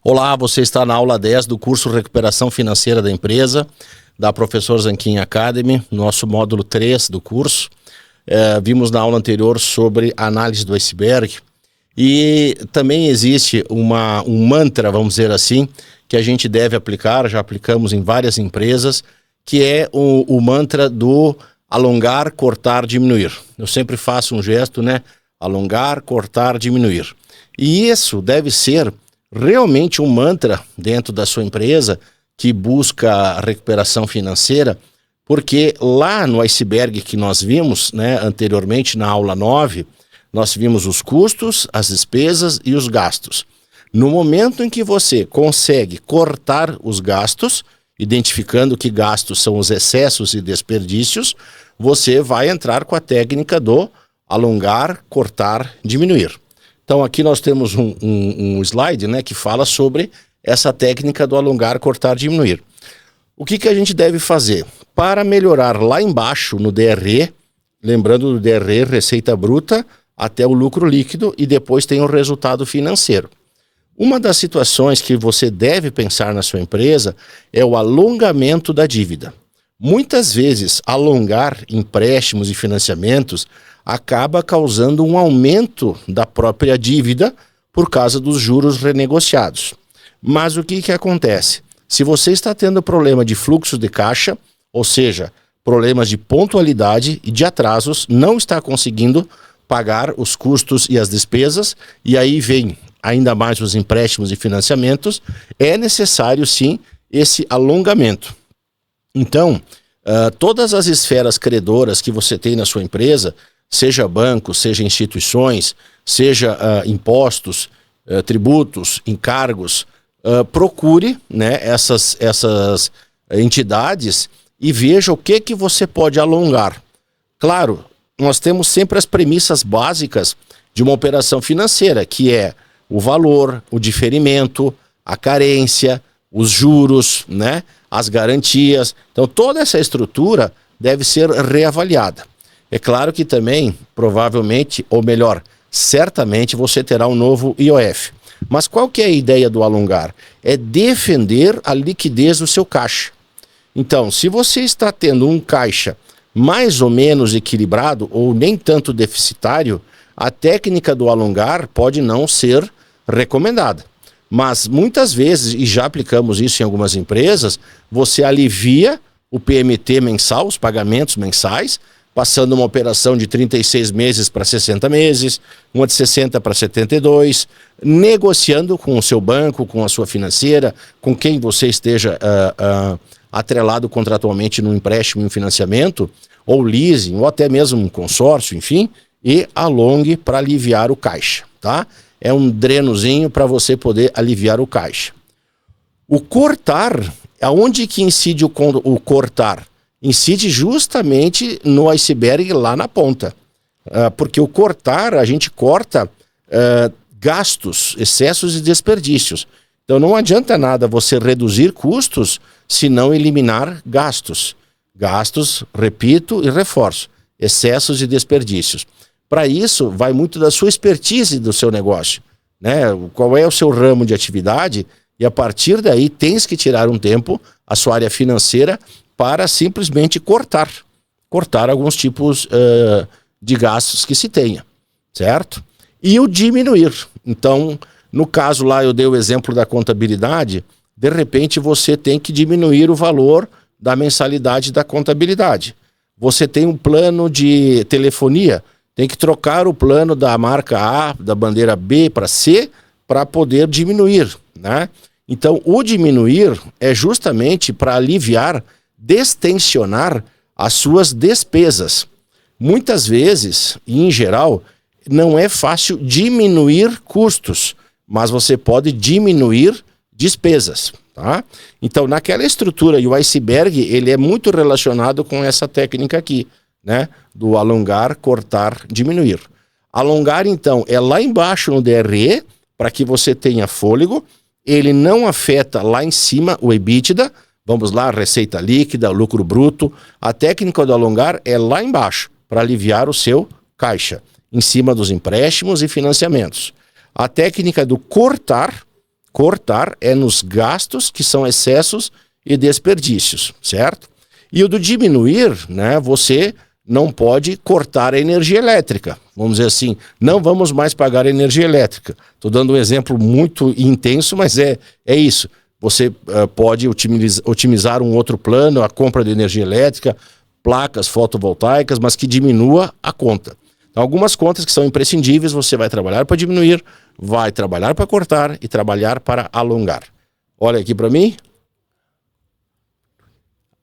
Olá, você está na aula 10 do curso Recuperação Financeira da Empresa, da Professor Zanquim Academy, nosso módulo 3 do curso. Vimos na aula anterior sobre análise do iceberg e também existe um mantra, vamos dizer assim, que a gente deve aplicar, já aplicamos em várias empresas, que é o mantra do alongar, cortar, diminuir. Eu sempre faço um gesto, né? Alongar, cortar, diminuir. E isso deve ser realmente um mantra dentro da sua empresa que busca a recuperação financeira, porque lá no iceberg que nós vimos, né, anteriormente na aula 9, nós vimos os custos, as despesas e os gastos. No momento em que você consegue cortar os gastos, identificando que gastos são os excessos e desperdícios, você vai entrar com a técnica do alongar, cortar, diminuir. Então aqui nós temos um slide, né, que fala sobre essa técnica do alongar, cortar, diminuir. O que a gente deve fazer? Para melhorar lá embaixo no DRE, lembrando do DRE, receita bruta, até o lucro líquido e depois tem o resultado financeiro. Uma das situações que você deve pensar na sua empresa é o alongamento da dívida. Muitas vezes, alongar empréstimos e financiamentos acaba causando um aumento da própria dívida por causa dos juros renegociados. Mas o que acontece? Se você está tendo problema de fluxo de caixa, ou seja, problemas de pontualidade e de atrasos, não está conseguindo pagar os custos e as despesas, e aí vem ainda mais os empréstimos e financiamentos, é necessário sim esse alongamento. Então, todas as esferas credoras que você tem na sua empresa, seja bancos, seja instituições, seja impostos, tributos, encargos, procure, né, essas entidades e veja o que você pode alongar. Claro, nós temos sempre as premissas básicas de uma operação financeira, que é o valor, o diferimento, a carência, os juros, né, as garantias. Então toda essa estrutura deve ser reavaliada. É claro que também, provavelmente, ou melhor, certamente você terá um novo IOF. Mas qual que é a ideia do alongar? É defender a liquidez do seu caixa. Então, se você está tendo um caixa mais ou menos equilibrado ou nem tanto deficitário, a técnica do alongar pode não ser recomendada. Mas muitas vezes, e já aplicamos isso em algumas empresas, você alivia o PMT mensal, os pagamentos mensais, passando uma operação de 36 meses para 60 meses, uma de 60 para 72, negociando com o seu banco, com a sua financeira, com quem você esteja atrelado contratualmente no empréstimo e financiamento, ou leasing, ou até mesmo um consórcio, enfim, e alongue para aliviar o caixa, tá? É um drenozinho para você poder aliviar o caixa. O cortar, aonde que incide o cortar? Incide justamente no iceberg lá na ponta. Porque o cortar, a gente corta gastos, excessos e desperdícios. Então não adianta nada você reduzir custos se não eliminar gastos. Gastos, repito e reforço, excessos e desperdícios. Para isso, vai muito da sua expertise do seu negócio, né? Qual é o seu ramo de atividade e a partir daí tens que tirar um tempo, a sua área financeira, para simplesmente cortar alguns tipos de gastos que se tenha, certo? E o diminuir. Então, no caso lá eu dei o exemplo da contabilidade, de repente você tem que diminuir o valor da mensalidade da contabilidade. Você tem um plano de telefonia, tem que trocar o plano da marca A, da bandeira B para C, para poder diminuir, né? Então, o diminuir é justamente para aliviar, destensionar as suas despesas. Muitas vezes, e em geral, não é fácil diminuir custos, mas você pode diminuir despesas, tá? Então, naquela estrutura, e o iceberg, ele é muito relacionado com essa técnica aqui, né? Do alongar, cortar, diminuir. Alongar, então, é lá embaixo no DRE, para que você tenha fôlego. Ele não afeta lá em cima o EBITDA. Vamos lá, receita líquida, lucro bruto. A técnica do alongar é lá embaixo, para aliviar o seu caixa, em cima dos empréstimos e financiamentos. A técnica do cortar cortar é nos gastos que são excessos e desperdícios, certo? E o do diminuir, né, você não pode cortar a energia elétrica. Vamos dizer assim, não vamos mais pagar energia elétrica. Estou dando um exemplo muito intenso, mas é isso. Você pode otimizar um outro plano, a compra de energia elétrica, placas fotovoltaicas, mas que diminua a conta. Então, algumas contas que são imprescindíveis, você vai trabalhar para diminuir, vai trabalhar para cortar e trabalhar para alongar. Olha aqui para mim.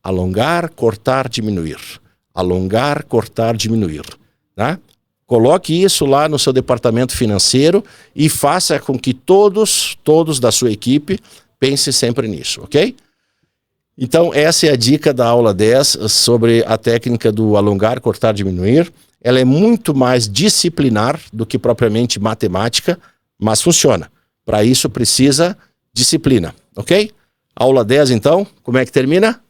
Alongar, cortar, diminuir. Alongar, cortar, diminuir. Tá? Coloque isso lá no seu departamento financeiro e faça com que todos da sua equipe pensem sempre nisso, ok? Então, essa é a dica da aula 10 sobre a técnica do alongar, cortar, diminuir. Ela é muito mais disciplinar do que propriamente matemática, mas funciona. Para isso precisa disciplina, ok? Aula 10, então, como é que termina?